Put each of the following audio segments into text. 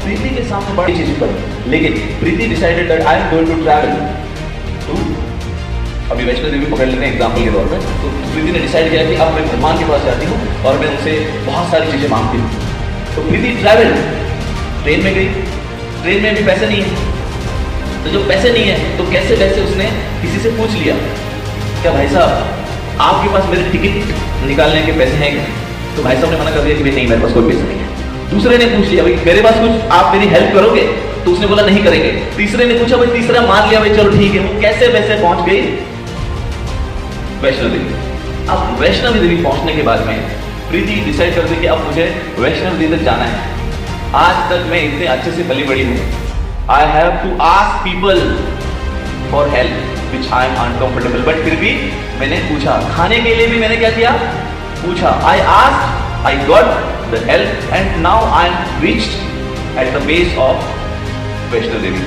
प्रीति के सामने बड़ी चीज पर, लेकिन Preeti decided that I am going to travel to, अभी वैष्णो देवी पकड़ लेते हैं एग्जाम्पल के तौर पर। तो प्रीति ने डिसाइड किया कि अब मैं भगवान के पास जाती हूँ और मैं उनसे बहुत सारी चीजें मांगती हूँ। तो प्रीति ट्रैवल, ट्रेन में गई, ट्रेन में भी पैसे नहीं है, तो जब पैसे नहीं है तो कैसे वैसे उसने किसी से पूछ लिया, क्या भाई साहब आपके पास मेरे टिकट निकालने के पैसे हैं क्या? तो भाई साहब ने मना कर दिया कि भाई नहीं, मेरे पास कोई पैसे नहीं है। दूसरे ने पूछ लिया, भाई मेरे पास कुछ, आप मेरी हेल्प करोगे? तो उसने बोला नहीं करेंगे। तीसरे ने पूछा, भाई तीसरा मान लिया, भाई चलो ठीक है। वो कैसे वैसे पहुंच गई वैष्णो देवी। अब वैष्णो देवी पहुंचने के बाद में प्रीति डिसाइड कर दी कि अब मुझे वैष्णो देवी तक जाना है। आज तक मैं इतने अच्छे से पली बड़ी हूं, I have to ask people for help which I am uncomfortable, but फिर भी मैंने पूछा। खाने के लिए भी मैंने क्या किया, पूछा। I asked, I got the help and now I am reached at the base of Vaishno Devi.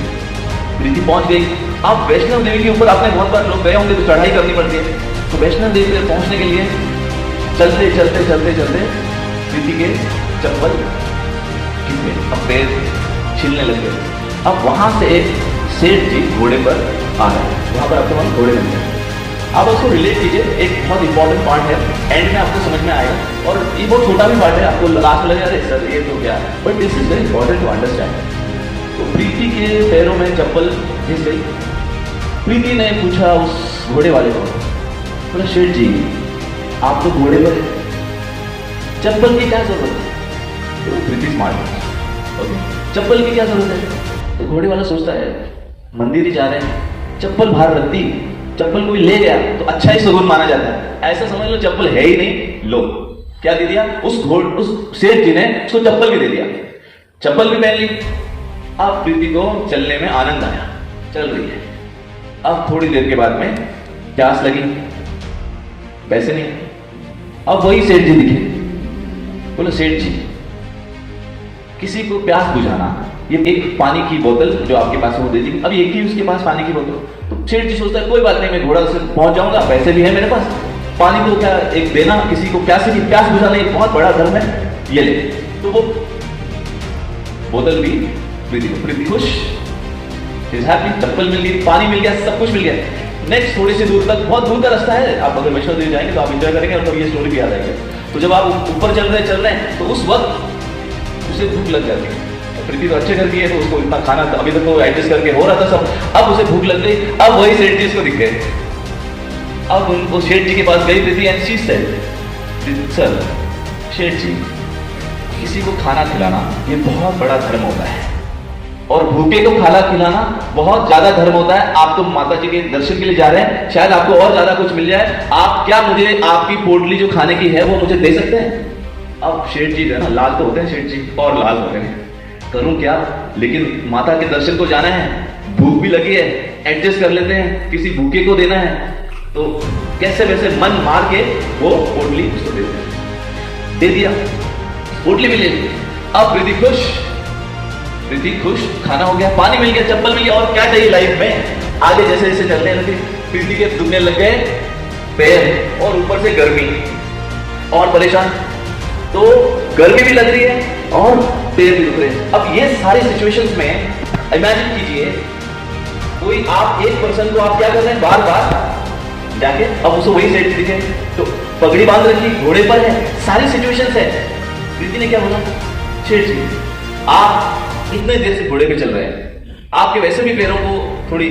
Preeti पहुंच गई। अब वैष्णो देवी के ऊपर आपने बहुत बार लोग गए होंगे तो चढ़ाई करनी पड़ती है। तो वैष्णो देवी तक पहुंचने के लिए चलते चलते चलते चलते प्रीति के चप्पल गिर गए, अब पैर छिलने लग गए। अब वहां से एक सेठ जी घोड़े पर आ रहे हैं, वहां पर आपको हम घोड़े मिलते हैं। आप उसको रिलेट कीजिए, एक बहुत इंपॉर्टेंट पार्ट है, एंड में आपको समझ में आएगा। और ये बहुत छोटा भी पार्ट है, आपको लास्ट में लगेगा अरे सर ये तो क्या है, but this is very important to understand. तो प्रीति के पैरों में चप्पल घिस गई। प्रीति ने पूछा उस घोड़े वाले को, बोला शेठ जी आप तो घोड़े पर चप्पल की क्या जरूरत है? तो प्रीति स्मार्ट, चप्पल की क्या जरूरत है? तो घोड़े वाला सोचता है मंदिर ही जा रहे हैं, चप्पल बाहर रख दी, चप्पल कोई ले गया तो अच्छा ही सुगुन माना जाता है, ऐसा समझ लो चप्पल है ही नहीं, लो क्या दे दिया उस सेठ जी ने उसको चप्पल भी दे दिया, चप्पल भी पहन ली। अब प्रीति को चलने में आनंद आया, चल रही है। अब थोड़ी देर के बाद में प्यास लगी, पैसे नहीं, अब वही सेठ जी दिखे। बोलो सेठ जी किसी को प्यास बुझाना, ये एक पानी की बोतल जो आपके पास है वो दे दी, अब एक ही उसके पास पानी की बोतल। तो सेठ जी सोचता है कोई बात नहीं, मैं घोड़ा से पहुंच जाऊंगा, पैसे भी है मेरे पास, पानी तो क्या एक देना किसी को प्यासे की प्यास बुझाना एक बहुत बड़ा धर्म है, ये ले। तो वो बोतल भी प्रीति खुश, इज हैप्पी, चप्पल मिल गई, पानी मिल गया, सब कुछ मिल गया। नेक्स्ट थोड़ी सी दूर तक, बहुत दूर का रास्ता है, आप अगर वैष्णो देवी जाएंगे तो आप एंजॉय करेंगे और ये स्टोरी भी याद आएगी। तो जब आप ऊपर चल रहे हैं तो उस वक्त उसे भूख लग जाती है। प्रीति तो अच्छे घर की है तो उसको इतना खाना अभी तक तो एडजस्ट करके हो रहा था सब, अब उसे भूख लग गई। अब वही सेठ जी उसको दिख गए। अब उनको सेठ जी के पास गई प्रीति एंड शी सेड, सर सेठ जी किसी को खाना खिलाना ये बहुत बड़ा धर्म होता है और भूखे को खाना खिलाना बहुत ज्यादा धर्म होता है। आप तो माता जी के दर्शन के लिए जा रहे हैं, शायद आपको और ज्यादा कुछ मिल जाए, आप क्या मुझे आपकी पोटली जो खाने की है वो मुझे दे सकते हैं? अब शेठ जी जो है ना, लाल तो होते हैं शेठ जी और लाल होते हैं, करूं क्या, लेकिन माता के दर्शन को जाना है, भूख भी लगी है, एडजस्ट कर लेते हैं, किसी भूखे को देना है। तो कैसे वैसे मन मार के वो पोटली उसको दे दिया, पोटली भी ले ली। अब प्रीति खुश, खाना हो गया, पानी मिल गया, चप्पल मिल गया, और क्या चाहिए लाइफ में। आगे जैसे जैसे चलने लगे प्रीति के दुखने लग गए पैर, और ऊपर से गर्मी और परेशान, तो गर्मी भी लग रही है और पैर भी दुख रहे हैं। अब ये सारी सिचुएशंस में इमेजिन कीजिए कोई आप एक पर्सन को आप क्या कर रहे हैं, बार बार जाके, अब उसको वही सेठ दिखे तो पगड़ी बांध रखी, घोड़े पर है, सारी सिचुएशंस है। प्रीति ने क्या बोला, शेठ जी आप इतने देर से घोड़े पे चल रहे हैं, आपके वैसे भी पैरों को थोड़ी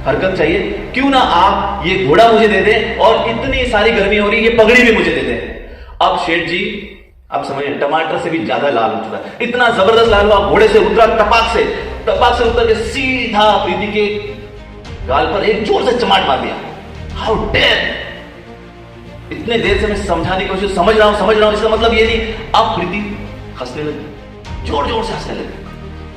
हरकत चाहिए, क्यों ना आप ये घोड़ा मुझे दे दें और इतनी सारी गर्मी हो रही है ये पगड़ी भी मुझे दे दें। अब शेठ जी आप समझिए टमाटर से भी ज्यादा लाल हो चुका है, इतना जबरदस्त लाल हुआ, घोड़े से उतरा, टपाक से उतर के सीधा प्रीति के गाल पर एक जोर से चमाट मार दिया। हाउ डेयर, इतने देर से मैं समझाने की कोशिश, समझ रहा हूं, इसका मतलब ये नहीं। अब प्रीति हंसने लगी, जोर जोर से हंसने लगी।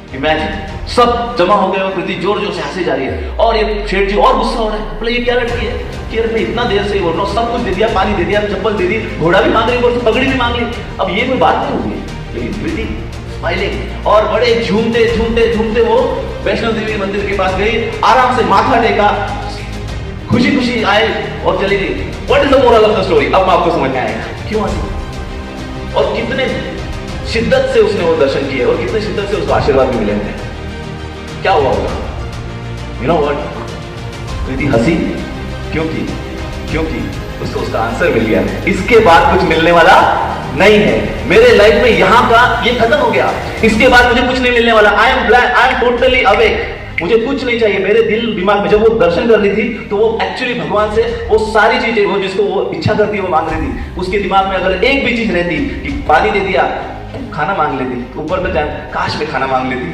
इमेजिन सब जमा हो गए और प्रीति जोर जोर से हंसी जा रही है, और ये शेठ जी और गुस्सा हो रहा है, बोले ये क्या लड़की है कि अरे इतना देर से बोल रहा हूँ, सब कुछ दे दिया, पानी दे दिया, चप्पल दे दी, घोड़ा भी मांग रही, पगड़ी भी मांग ली, अब ये कोई बात नहीं होगी। लेकिन प्रीति स्माइलिंग और बड़े झूमते वो वैष्णो देवी मंदिर के पास गई, आराम से माथा टेका, खुशी खुशी आए और चली गई। What is the moral of the story? अब आपको समझ में आएगा क्यों हंसी और कितने शिद्दत से उसने वो दर्शन किए और कितने शिद्दत से उसको आशीर्वाद भी मिले होंगे। क्या हुआ होगा? You know what? प्रीति हंसी क्यों थी? क्योंकि उसको उसका आंसर मिल गया। इसके बाद कुछ मिलने वाला नहीं है। मेरे लाइफ में यहां का ये खत्म हो गया, इसके बाद मुझे कुछ नहीं मिलने वाला। I am blank, I am totally awake, मुझे कुछ नहीं चाहिए। मेरे दिल दिमाग में जब वो दर्शन कर रही थी तो वो एक्चुअली भगवान से वो सारी चीजें, वो जिसको वो इच्छा करती है वो मांग रही थी। उसके दिमाग में अगर एक भी चीज रहती कि पानी दे दिया, खाना मांग लेती, ऊपर में जाए काश में खाना मांग लेती,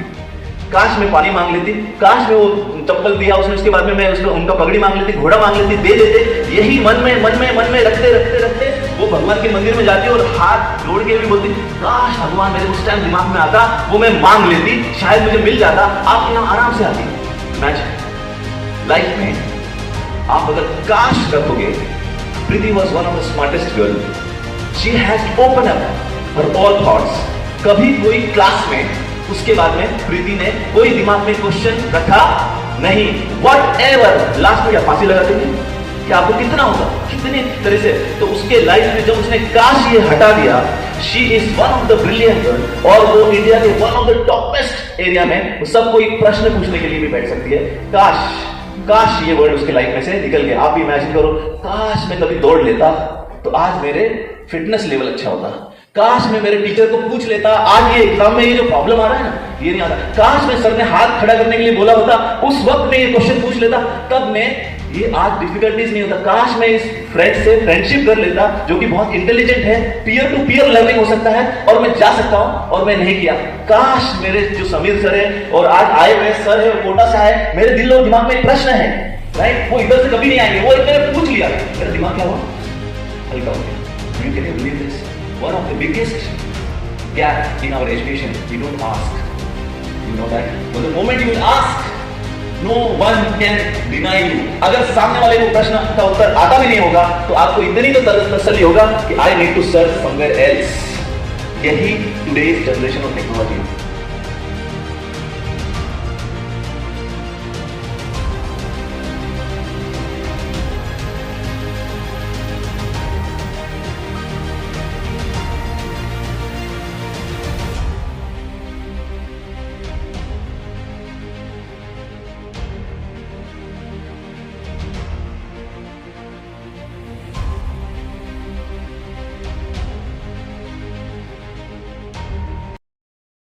काश में पानी मांग लेती, काश में वो चप्पल दिया उसने, उसके बाद में मैं उसको उनका पगड़ी मांग लेती, घोड़ा मांग लेती, दे देते। यही मन में रखते वो भगवान के मंदिर में जाती और हाथ जोड़ के भी बोलती, काश भगवान मेरे उस टाइम दिमाग में आता, वो मैं मांग लेती, शायद मुझे मिल जाता। आप यहाँ आराम से आती। इमेजिन लाइफ में आप अगर काश रखोगे। Preeti was one of the smartest girl, she has open up her all thoughts. कभी कोई क्लास में उसके बाद में प्रीति ने कोई दिमाग में क्वेश्चन रखा नहीं। वट एवर लास्ट में क्या फांसी लगाते थे कि आपको कितना होगा, कितने तरह से। तो उसके लाइफ में जब उसने काश ये हटा दिया, she is one of the brilliant girl और वो इंडिया के one of the toppest area में सबको एक प्रश्न पूछने के लिए भी बैठ सकती है। काश, काश ये वर्ड उसके लाइफ में से निकल गया। आप भी इमेजिन करो, काश मैं कभी दौड़ लेता तो आज मेरे फिटनेस लेवल अच्छा होता। काश मैं मेरे टीचर को पूछ लेता, आज ये एग्जाम में ये जो प्रॉब्लम आ रहा है ना, ये नहीं आता। काश मैं सर ने हाथ खड़ा करने के लिए बोला होता, उस वक्त में ये क्वेश्चन पूछ लेता, तब मैं ये आज डिफिकल्टीज नहीं होता। काश मैं इस फ्रेंड से फ्रेंडशिप कर लेता जो कि बहुत इंटेलिजेंट है, पीयर टू पीयर लर्निंग हो सकता है और मैं जा सकता हूं, और मैं नहीं किया। काश मेरे जो समीर सर है और आज आए हुए सर है और कोटा से आए, मेरे दिल और दिमाग में एक प्रश्न है, राइट, वो इधर से कभी नहीं आएंगे, वो मैंने पूछ लिया, मेरा दिमाग क्या हुआ, हल्का हो गया। You can believe this? One of the biggest gap in our education, we don't ask. You know that? But the moment you will ask, no one can deny you. अगर सामने वाले को प्रश्न का उत्तर आता भी नहीं होगा तो आपको इतनी तो तसल्ली होगा कि I need to search somewhere else. यही today's generation of technology.